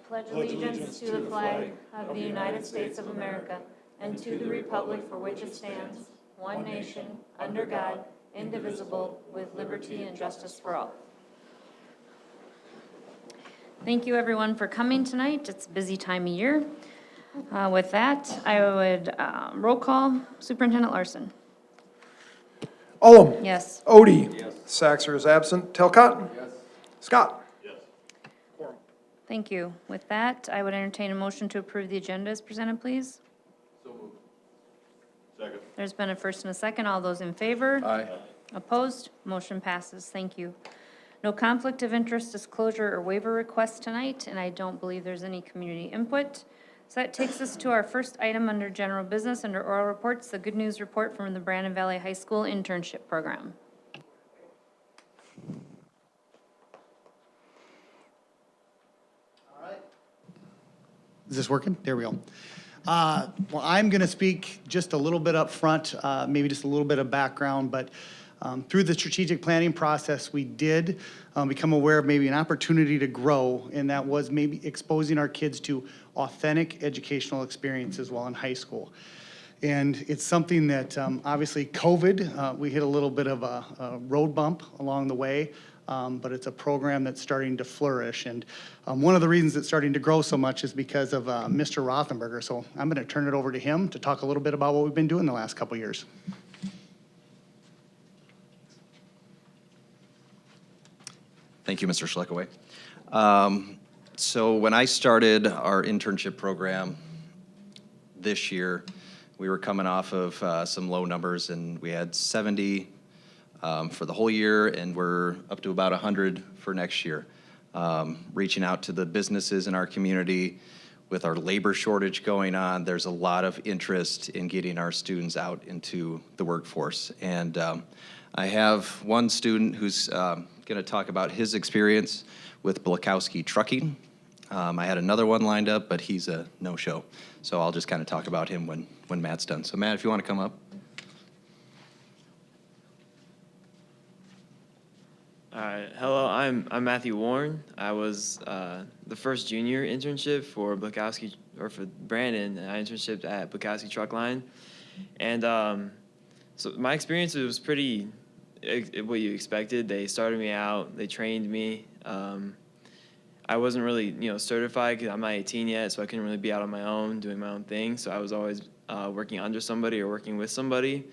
pledge allegiance to the flag of the United States of America and to the republic for which it stands, one nation, under God, indivisible, with liberty and justice for all. Thank you, everyone, for coming tonight. It's a busy time of year. With that, I would roll call Superintendent Larson. Olem. Yes. Odie. Yes. Saxer is absent. Telcott. Yes. Scott. Thank you. With that, I would entertain a motion to approve the agenda as presented, please. So moved. Second. There's been a first and a second. All those in favor? Aye. Opposed? Motion passes. Thank you. No conflict of interest disclosure or waiver requests tonight, and I don't believe there's any community input. So that takes us to our first item under general business, under oral reports, the good news report from the Brandon Valley High School internship program. Is this working? There we go. Well, I'm going to speak just a little bit up front, maybe just a little bit of background, but through the strategic planning process, we did become aware of maybe an opportunity to grow, and that was maybe exposing our kids to authentic educational experiences while in high school. And it's something that obviously COVID, we hit a little bit of a road bump along the way. But it's a program that's starting to flourish. And one of the reasons it's starting to grow so much is because of Mr. Rothenberger. So I'm going to turn it over to him to talk a little bit about what we've been doing the last couple years. Thank you, Mr. Schleckaway. So when I started our internship program this year, we were coming off of some low numbers, and we had 70 for the whole year, and we're up to about 100 for next year. Reaching out to the businesses in our community with our labor shortage going on, there's a lot of interest in getting our students out into the workforce. And I have one student who's going to talk about his experience with Blakowski Trucking. I had another one lined up, but he's a no-show. So I'll just kind of talk about him when Matt's done. So Matt, if you want to come up. All right. Hello, I'm Matthew Warren. I was the first junior internship for Blakowski, or for Brandon. I internshiped at Blakowski Truck Line, and so my experience was pretty what you expected. They started me out. They trained me. I wasn't really certified because I'm not 18 yet, so I couldn't really be out on my own doing my own thing. So I was always working under somebody or working with somebody,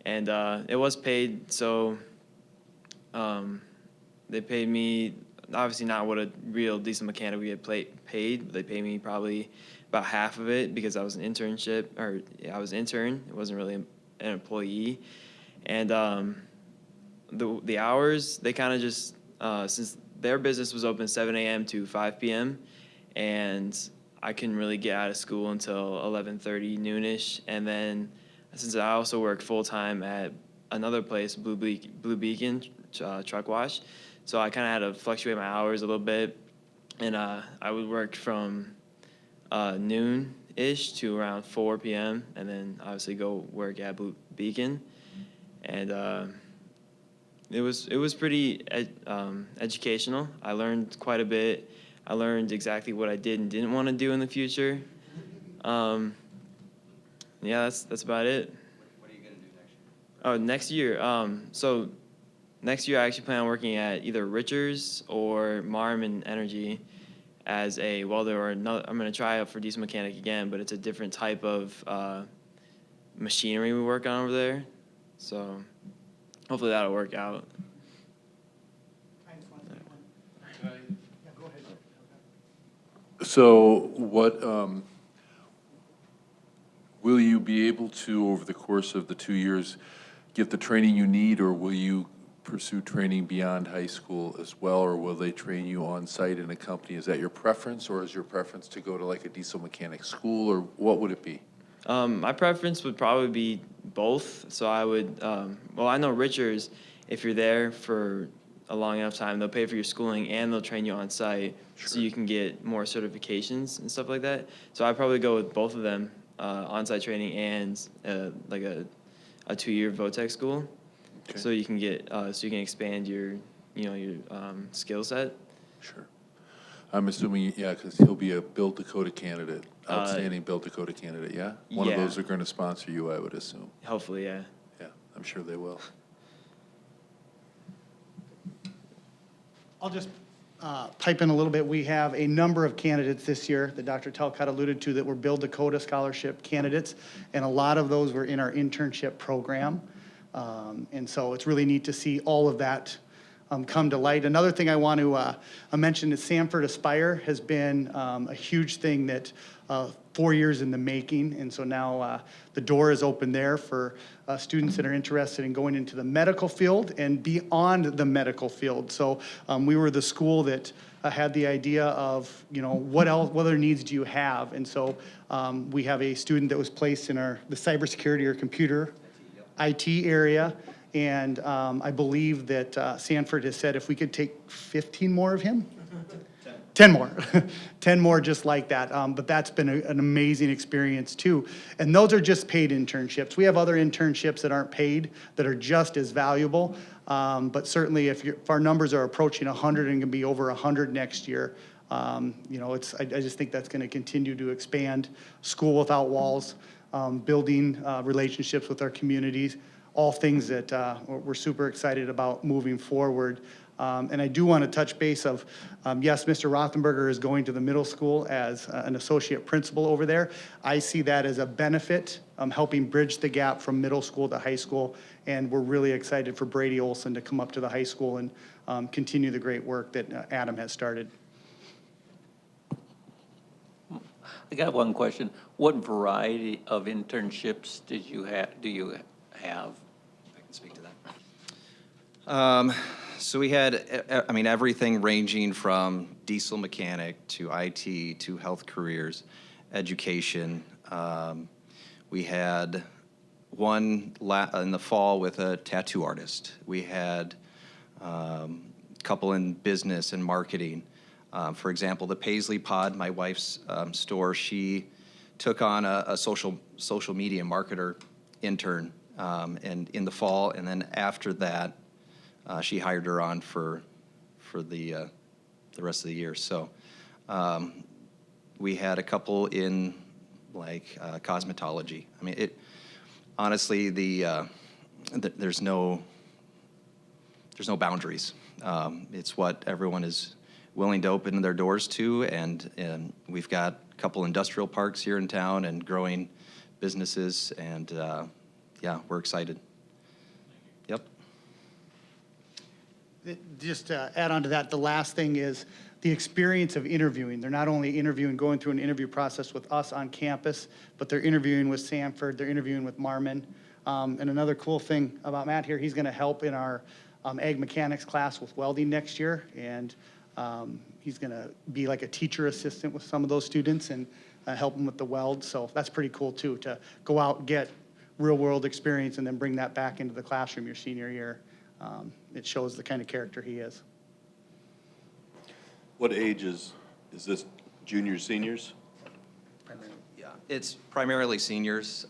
and it was paid. So. They paid me, obviously not what a real decent mechanic would get paid, but they paid me probably about half of it because I was an internship, or I was an intern. It wasn't really an employee. And the hours, they kind of just, since their business was open 7 a.m. to 5 p.m., and I couldn't really get out of school until 11:30, noonish. And then since I also worked full-time at another place, Blue Beacon Truck Wash, so I kind of had to fluctuate my hours a little bit, and I would work from noon-ish to around 4 p.m., and then obviously go work at Blue Beacon, and it was pretty educational. I learned quite a bit. I learned exactly what I did and didn't want to do in the future. Yeah, that's about it. What are you going to do next year? Oh, next year. So next year I actually plan on working at either Richards or Marmon Energy as a welder, or another. I'm going to try out for diesel mechanic again, but it's a different type of machinery we work on over there. So hopefully that'll work out. So what, will you be able to, over the course of the 2 years, get the training you need, or will you pursue training beyond high school as well, or will they train you on site in a company? Is that your preference, or is your preference to go to like a diesel mechanic school, or what would it be? My preference would probably be both. So I would, well, I know Richards, if you're there for a long enough time, they'll pay for your schooling and they'll train you on site, so you can get more certifications and stuff like that. So I'd probably go with both of them, on-site training and like a 2-year VOTEC school. Okay. So you can get, so you can expand your, your skill set. Sure. I'm assuming, yeah, because he'll be a Build Dakota candidate, outstanding Build Dakota candidate, yeah? One of yeah. those are going to sponsor you, I would assume. Hopefully, yeah. Yeah, I'm sure they will. I'll just pipe in a little bit. We have a number of candidates this year that Dr. Talcott alluded to that were Build Dakota Scholarship candidates, and a lot of those were in our internship program. And so it's really neat to see all of that come to light. Another thing I want to mention is Sanford Aspire has been a huge thing that 4 years in the making, and so now the door is open there for students that are interested in going into the medical field and beyond the medical field. So we were the school that had the idea of, you know, what other needs do you have? And so we have a student that was placed in the cybersecurity or computer IT area, and I believe that Sanford has said if we could take 15 more of him, 10 more, 10 more just like that. But that's been an amazing experience too. And those are just paid internships. We have other internships that aren't paid that are just as valuable. But certainly if our numbers are approaching 100 and can be over 100 next year, you know, I just think that's going to continue to expand School Without Walls, building relationships with our communities, all things that we're super excited about moving forward. And I do want to touch base of, yes, Mr. Rothenberger is going to the middle school as an associate principal over there. I see that as a benefit, helping bridge the gap from middle school to high school. And we're really excited for Brady Olson to come up to the high school and continue the great work that Adam has started. I got one question. What variety of internships do you have? I can speak to that. So we had, I mean, everything ranging from diesel mechanic to IT to health careers, education. We had one in the fall with a tattoo artist. We had a couple in business and marketing. For example, the Paisley Pod, my wife's store, she took on a social media marketer intern and in the fall, and then after that, she hired her on for the rest of the year. So we had a couple in like cosmetology. I mean, honestly, there's no boundaries. It's what everyone is willing to open their doors to, and we've got a couple industrial parks here in town and growing businesses, and yeah, we're excited. Yep. Just to add on to that, the last thing is the experience of interviewing. They're not only interviewing, going through an interview process with us on campus, but they're interviewing with Sanford, they're interviewing with Marmon. And another cool thing about Matt here, he's gonna help in our ag mechanics class with welding next year. And he's gonna be like a teacher assistant with some of those students and help them with the weld. So that's pretty cool too, to go out and get real world experience and then bring that back into the classroom your senior year. It shows the kind of character he is. What age is this, juniors, seniors? Yeah, it's primarily seniors.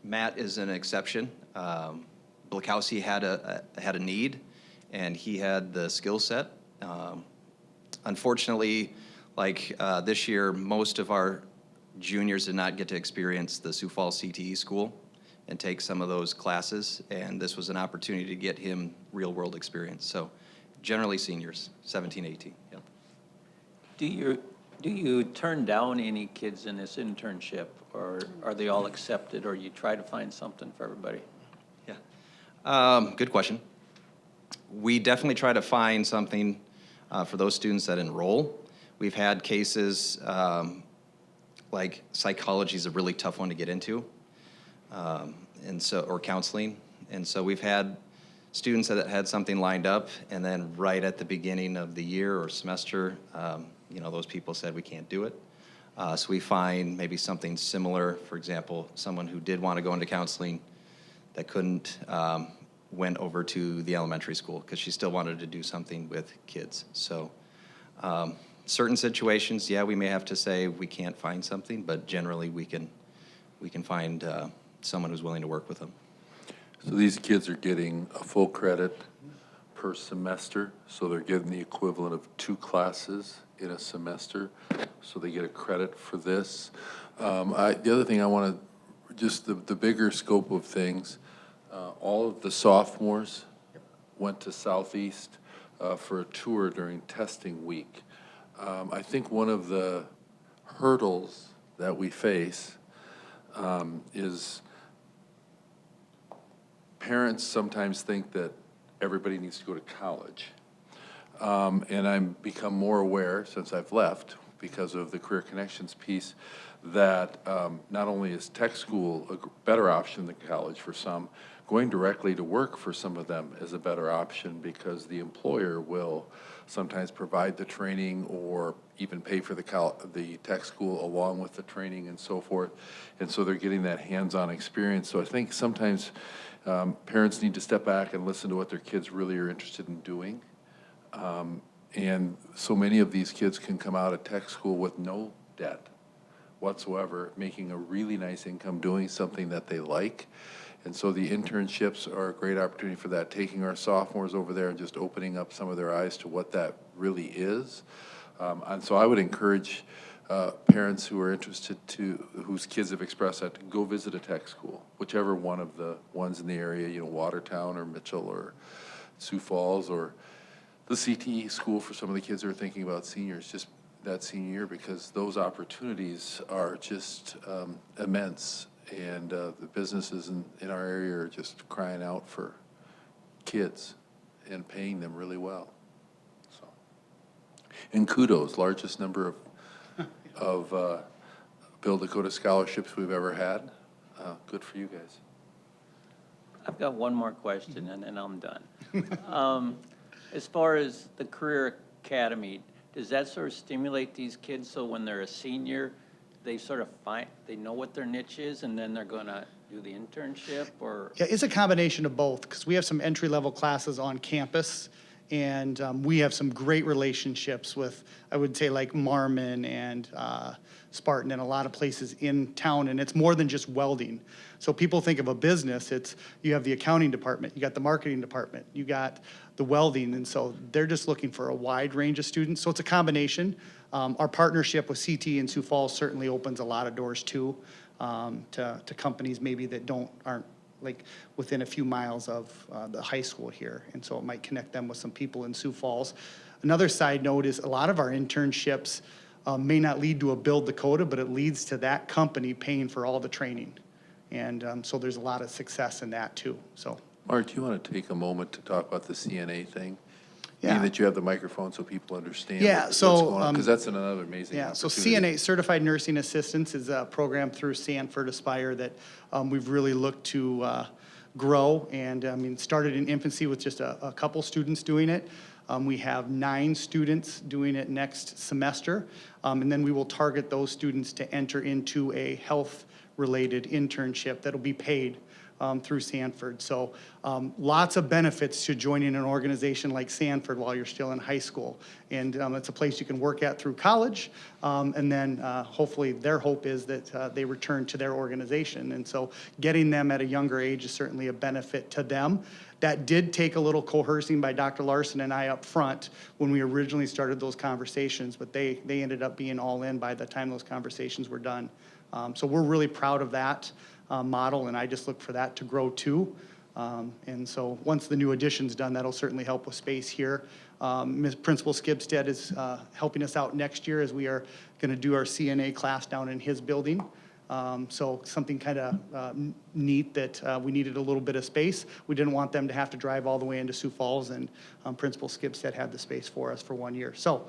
Matt is an exception. Blakowski had a need, and he had the skill set. Unfortunately, like this year, most of our juniors did not get to experience the Sioux Falls CTE school and take some of those classes, and this was an opportunity to get him real-world experience. So generally seniors, 17, 18, yep. Do you turn down any kids in this internship, or are they all accepted, or you try to find something for everybody? Yeah, good question. We definitely try to find something for those students that enroll. We've had cases, like psychology is a really tough one to get into. And so, or counseling. And so we've had students that had something lined up, and then right at the beginning of the year or semester, you know, those people said we can't do it. So we find maybe something similar. For example, someone who did want to go into counseling that couldn't, went over to the elementary school because she still wanted to do something with kids. So certain situations, yeah, we may have to say we can't find something, but generally we can find someone who's willing to work with them. So these kids are getting a full credit per semester, so they're getting the equivalent of 2 classes in a semester, so they get a credit for this. The other thing I want to, just the bigger scope of things, all of the sophomores went to Southeast for a tour during testing week. I think one of the hurdles that we face is parents sometimes think that everybody needs to go to college. And I've become more aware since I've left, because of the Career Connections piece, that not only is tech school a better option than college for some, going directly to work for some of them is a better option, because the employer will sometimes provide the training or even pay for the tech school along with the training and so forth. And so they're getting that hands-on experience. So I think sometimes parents need to step back and listen to what their kids really are interested in doing. And so many of these kids can come out of tech school with no debt whatsoever, making a really nice income, doing something that they like. And so the internships are a great opportunity for that, taking our sophomores over there and just opening up some of their eyes to what that really is. And so I would encourage parents who are interested whose kids have expressed that, to go visit a tech school, whichever one of the ones in the area, Watertown or Mitchell or Sioux Falls, or the CTE school for some of the kids who are thinking about seniors, just that senior year, because those opportunities are just immense. And the businesses in our area are just crying out for kids and paying them really well. So, and kudos, largest number of Bill Dakota scholarships we've ever had. Good for you guys. I've got one more question, and then I'm done. As far as the Career Academy, does that sort of stimulate these kids so when they're a senior, they sort of they know what their niche is, and then they're going to do the internship, or? Yeah, it's a combination of both, because we have some entry-level classes on campus, and we have some great relationships with, I would say, like Marmon and Spartan and a lot of places in town, and it's more than just welding. So people think of a business, you have the accounting department, you got the marketing department, you got the welding, and so they're just looking for a wide range of students. So it's a combination. Our partnership with CT in Sioux Falls certainly opens a lot of doors too, to companies maybe that aren't like within a few miles of the high school here, and so it might connect them with some people in Sioux Falls. Another side note is a lot of our internships may not lead to a Build Dakota, but it leads to that company paying for all the training. And so there's a lot of success in that too, so. Mark, do you want to take a moment to talk about the CNA thing? Yeah. Being that you have the microphone so people understand Yeah, what's so, going on, because that's another amazing Yeah, so opportunity. CNA, Certified Nursing Assistants, is a program through Sanford Aspire that we've really looked to grow. And I mean, started in infancy with just a couple students doing it. We have 9 students doing it next semester. And then we will target those students to enter into a health-related internship that'll be paid through Sanford. So lots of benefits to joining an organization like Sanford while you're still in high school. And it's a place you can work at through college. And then hopefully their hope is that they return to their organization. And so getting them at a younger age is certainly a benefit to them. That did take a little coercing by Dr. Larson and I up front when we originally started those conversations, but they ended up being all in by the time those conversations were done. So we're really proud of that model, and I just look for that to grow too. And so once the new addition's done, that'll certainly help with space here. Principal Skibstead is helping us out next year as we are going to do our CNA class down in his building. So something kind of neat that we needed a little bit of space. We didn't want them to have to drive all the way into Sioux Falls, and Principal Skibstead had the space for us for 1 year. So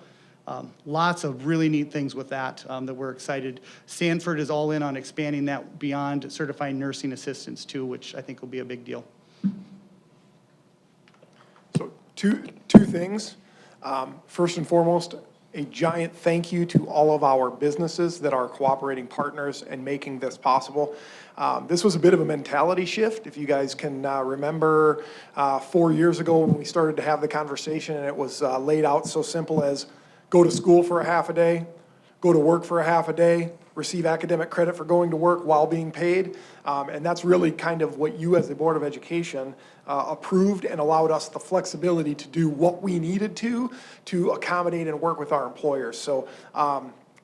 lots of really neat things with that that we're excited. Sanford is all in on expanding that beyond certified nursing assistants too, which I think will be a big deal. So two things. First and foremost, a giant thank you to all of our businesses that are cooperating partners and making this possible. This was a bit of a mentality shift. If you guys can remember 4 years ago when we started to have the conversation, and it was laid out so simple as go to school for a half a day, go to work for a half a day, receive academic credit for going to work while being paid. And that's really kind of what you as the Board of Education approved and allowed us the flexibility to do what we needed to accommodate and work with our employers. So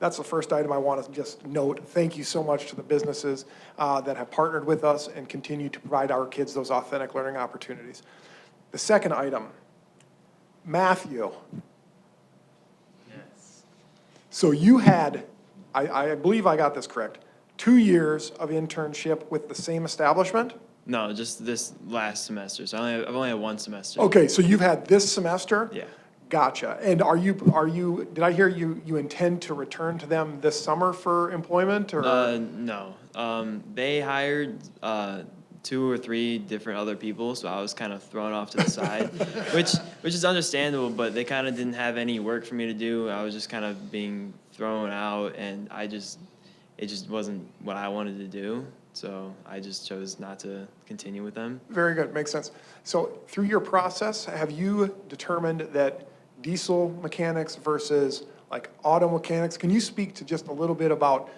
that's the first item I want to just note. Thank you so much to the businesses that have partnered with us and continue to provide our kids those authentic learning opportunities. The second item, Matthew. So you had, I believe I got this correct, 2 years of internship with the same establishment? No, just this last semester. So I've only had one semester. Okay, so you've had this semester? Yeah. Gotcha. And are you, did I hear you intend to return to them this summer for employment or? No. They hired 2 or 3 different other people, so I was kind of thrown off to the side, which is understandable. But they kind of didn't have any work for me to do. I was just kind of being thrown out, and it just wasn't what I wanted to do. So I just chose not to continue with them. Very good, makes sense. So through your process, have you determined that diesel mechanics versus like auto mechanics, can you speak to just a little bit about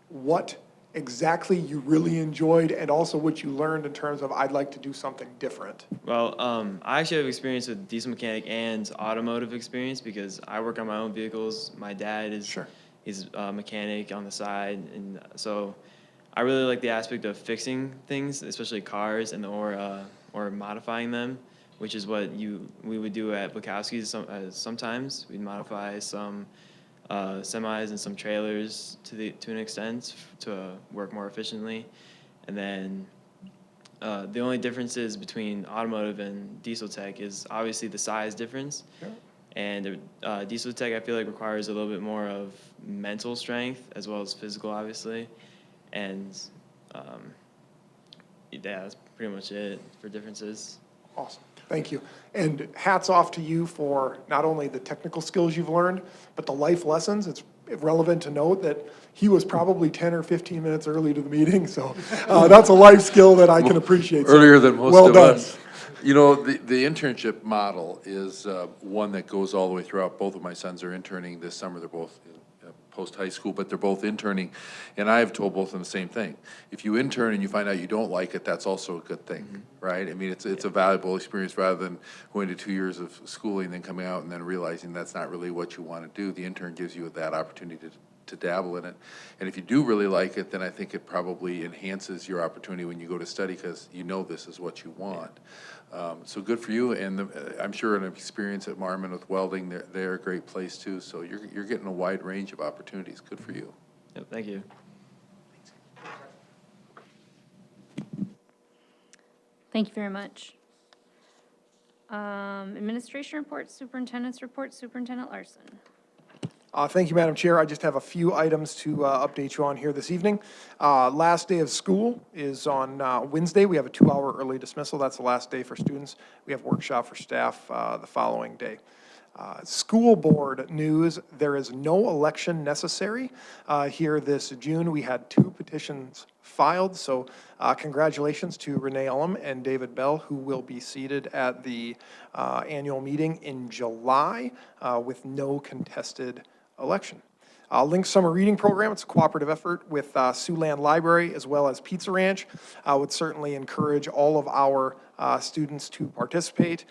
what exactly you really enjoyed and also what you learned in terms of I'd like to do something different? Well, I actually have experience with diesel mechanic and automotive experience because I work on my own vehicles. My dad is he's a mechanic on the side, and so I really like the aspect of fixing things, especially cars, and or modifying them, which is what we would do at Bukowski's. Sometimes we'd modify some semis and some trailers to an extent to work more efficiently, and then the only differences between automotive and diesel tech is obviously the size difference. Yeah. And diesel tech, I feel like, requires a little bit more of mental strength as well as physical, obviously. And yeah, that's pretty much it for differences. Awesome, thank you. And hats off to you for not only the technical skills you've learned, but the life lessons. It's relevant to note that he was probably 10 or 15 minutes early to the meeting, so that's a life skill that I can appreciate. So Earlier than most well of done. us. You know, the internship model is one that goes all the way throughout. Both of my sons are interning this summer. They're both post-high school, but they're both interning. And I have told both of them the same thing. If you intern and you find out you don't like it, that's also a good thing, right? I mean, it's a valuable experience rather than going to 2 years of schooling and then coming out and then realizing that's not really what you want to do. The intern gives you that opportunity to dabble in it. And if you do really like it, then I think it probably enhances your opportunity when you go to study because you know this is what you want. So good for you, and I'm sure an experience at Marmon with welding, they're a great place too, so you're getting a wide range of opportunities. Good for you. Yep, thank you. Thank you very much. Administration report, superintendent's report, Superintendent Larson. Thank you, Madam Chair. I just have a few items to update you on here this evening. Last day of school is on Wednesday. We have a 2-hour early dismissal. That's the last day for students. We have workshop for staff the following day. School board news, there is no election necessary here this June. We had 2 petitions filed, so congratulations to Renee Ullum and David Bell, who will be seated at the annual meeting in July with no contested election. Link Summer Reading Program, it's a cooperative effort with Siouxland Library as well as Pizza Ranch. I would certainly encourage all of our students to participate.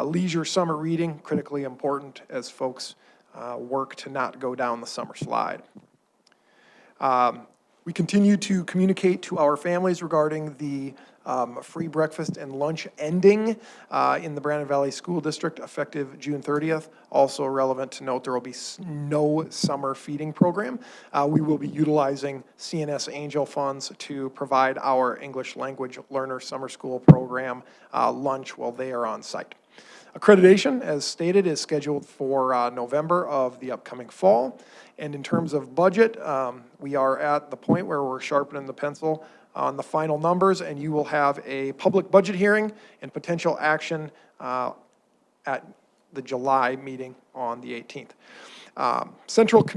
Leisure summer reading, critically important as folks work to not go down the summer slide. We continue to communicate to our families regarding the free breakfast and lunch ending in the Brandon Valley School District effective June 30th. Also relevant to note, there will be no summer feeding program. We will be utilizing CNS Angel funds to provide our English language learner summer school program lunch while they are on site. Accreditation, as stated, is scheduled for November of the upcoming fall. And in terms of budget, we are at the point where we're sharpening the pencil on the final numbers, and you will have a public budget hearing and potential action at the July meeting on the 18th. Centralized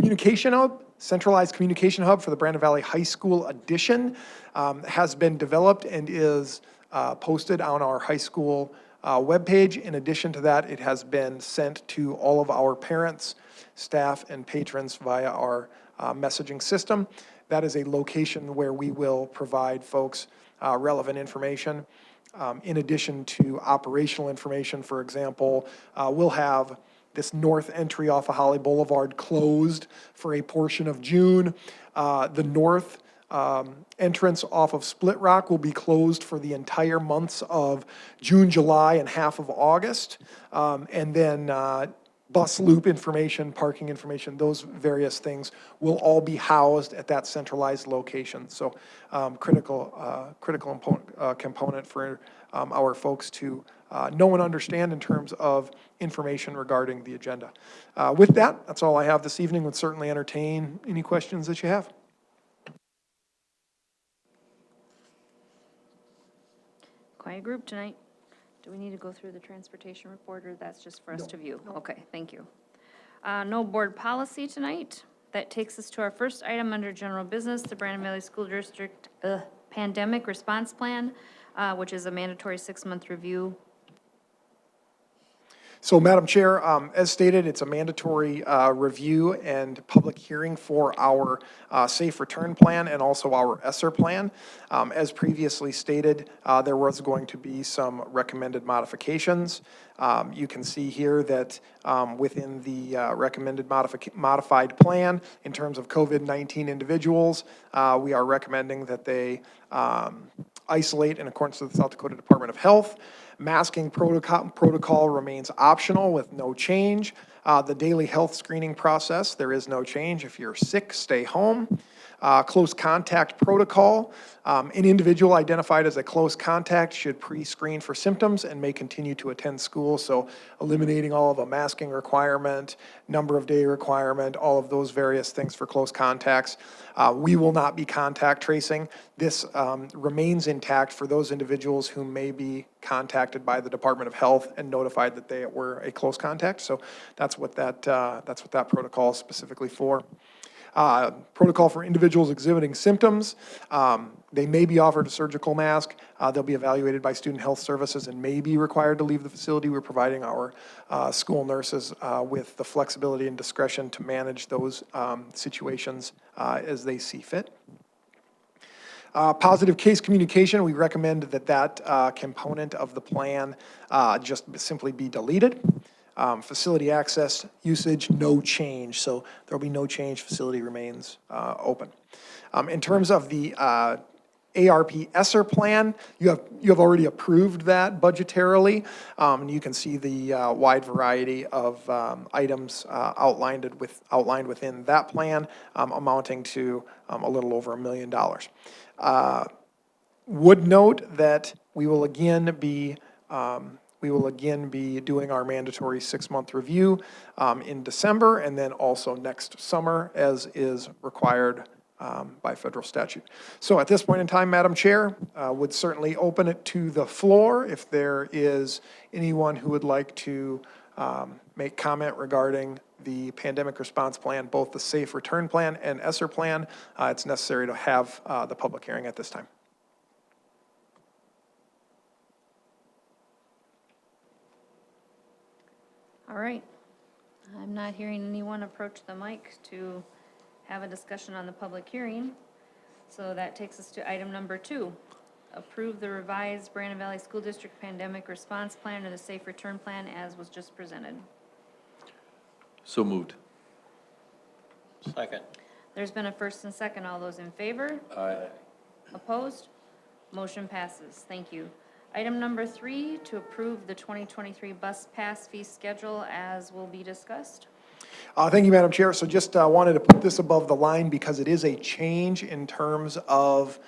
Communication Hub for the Brandon Valley High School edition has been developed and is posted on our high school webpage. In addition to that, it has been sent to all of our parents staff and patrons via our messaging system. That is a location where we will provide folks relevant information. In addition to operational information, for example, we'll have this north entry off of Holly Boulevard closed for a portion of June. The north entrance off of Split Rock will be closed for the entire months of June, July, and half of August. And then bus loop information, parking information, those various things will all be housed at that centralized location. So critical component for our folks to know and understand in terms of information regarding the agenda. With that, that's all I have this evening. Would certainly entertain any questions that you have. Quiet group tonight. Do we need to go through the transportation report, or that's just for us to view? Okay, thank you. No board policy tonight. That takes us to our first item under general business, the Brandon Valley School District Pandemic Response Plan, which is a mandatory 6-month review. So, Madam Chair, as stated, it's a mandatory review and public hearing for our safe return plan and also our ESSER plan. As previously stated, there was going to be some recommended modifications. You can see here that within the recommended modified plan, in terms of COVID-19 individuals, we are recommending that they isolate in accordance with the South Dakota Department of Health. Masking protocol remains optional with no change. The daily health screening process, there is no change. If you're sick, stay home. Close contact protocol. An individual identified as a close contact should pre-screen for symptoms and may continue to attend school. So eliminating all of the masking requirement, number of day requirement, all of those various things for close contacts. We will not be contact tracing. This remains intact for those individuals who may be contacted by the Department of Health and notified that they were a close contact. So that's what that protocol is specifically for. Protocol for individuals exhibiting symptoms. They may be offered a surgical mask. They'll be evaluated by Student Health Services and may be required to leave the facility. We're providing our school nurses with the flexibility and discretion to manage those situations as they see fit. Positive case communication, we recommend that component of the plan just simply be deleted. Facility access usage, no change. So there'll be no change. Facility remains open. In terms of the ARP ESSER plan, you have already approved that budgetarily. And you can see the wide variety of items outlined within that plan, amounting to a little over $1 million. Would note that we will again be doing our mandatory 6-month review in December and then also next summer as is required by federal statute. So at this point in time, Madam Chair, would certainly open it to the floor if there is anyone who would like to make comment regarding the pandemic response plan, both the safe return plan and ESSER plan. It's necessary to have the public hearing at this time. All right. I'm not hearing anyone approach the mic to have a discussion on the public hearing. So that takes us to item number 2. Approve the revised Brandon Valley School District Pandemic Response Plan or the Safe Return Plan as was just presented. So moved. Second. There's been a first and second. All those in favor? Aye. Opposed? Motion passes. Thank you. Item number 3, to approve the 2023 bus pass fee schedule as will be discussed. Thank you, Madam Chair. So just wanted to put this above the line because it is a change in terms of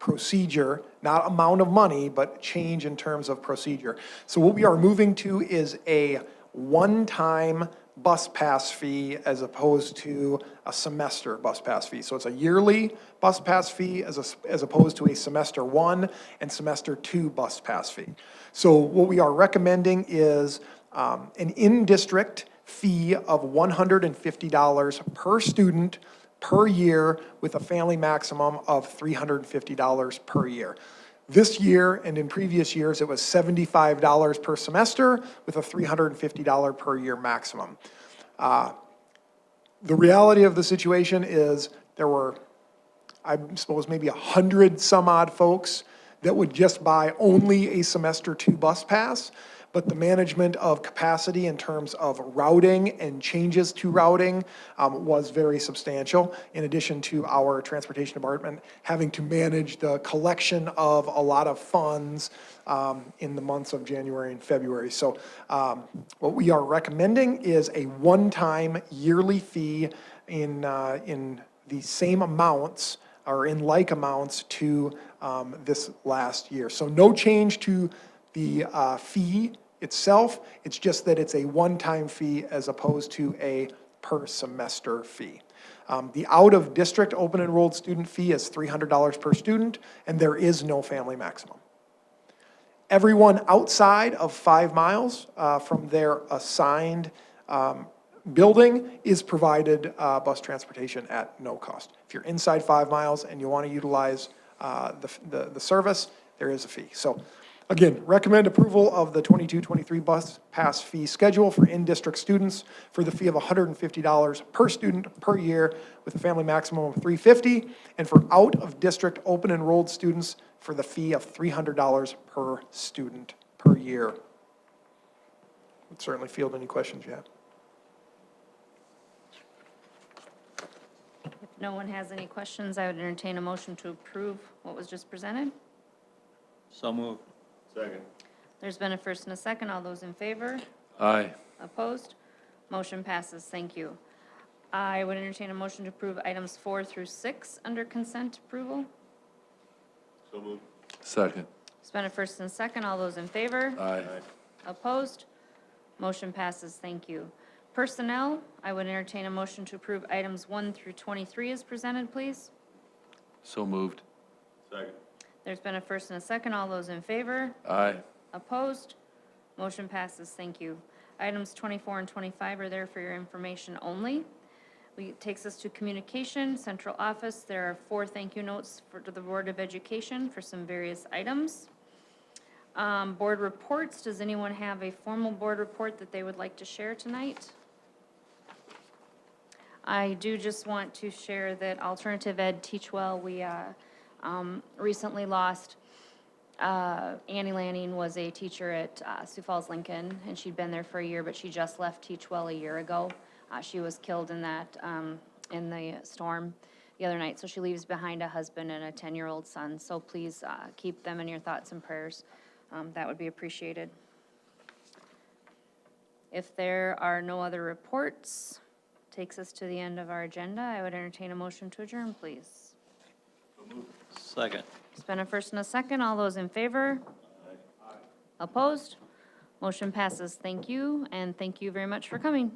procedure, not amount of money, but change in terms of procedure. So what we are moving to is a one-time bus pass fee as opposed to a semester bus pass fee. So it's a yearly bus pass fee as opposed to a semester 1 and semester 2 bus pass fee. So what we are recommending is an in-district fee of $150 per student per year with a family maximum of $350 per year. This year and in previous years, it was $75 per semester with a $350 per year maximum. The reality of the situation is there were, I suppose, maybe 100 some odd folks that would just buy only a semester 2 bus pass, but the management of capacity in terms of routing and changes to routing was very substantial, in addition to our transportation department having to manage the collection of a lot of funds in the months of January and February. So what we are recommending is a one-time yearly fee in the same amounts or in like amounts to this last year. So no change to the fee itself, it's just that it's a one-time fee as opposed to a per semester fee. The out-of-district open enrolled student fee is $300 per student, and there is no family maximum. Everyone outside of 5 miles from their assigned building is provided bus transportation at no cost. If you're inside 5 miles and you want to utilize the service, there is a fee. So again, recommend approval of the 22-23 bus pass fee schedule for in-district students for the fee of $150 per student per year with a family maximum of $350, and for out-of-district open enrolled students for the fee of $300 per student per year. Would certainly field any questions you have. If no one has any questions, I would entertain a motion to approve what was just presented. So moved. Second. There's been a first and a second. All those in favor? Aye. Opposed? Motion passes. Thank you. I would entertain a motion to approve items 4 through 6 under consent approval. So moved. Second. There's been a first and a second. All those in favor? Aye. Opposed? Motion passes. Thank you. Personnel, I would entertain a motion to approve items 1 through 23 as presented, please. So moved. Second. There's been a first and a second. All those in favor? Aye. Opposed? Motion passes. Thank you. Items 24 and 25 are there for your information only. It takes us to communication, central office. There are 4 thank you notes to the Board of Education for some various items. Board reports. Does anyone have a formal board report that they would like to share tonight? I do just want to share that Alternative Ed Teach Well, we recently lost Annie Lanning was a teacher at Sioux Falls Lincoln, and she'd been there for a year, but she just left Teach Well a year ago. She was killed in that in the storm the other night, so she leaves behind a husband and a 10-year-old son. So please keep them in your thoughts and prayers. That would be appreciated. If there are no other reports, takes us to the end of our agenda. I would entertain a motion to adjourn, please. Second. It's been a first and a second. All those in favor? Opposed? Motion passes. Thank you, and thank you very much for coming.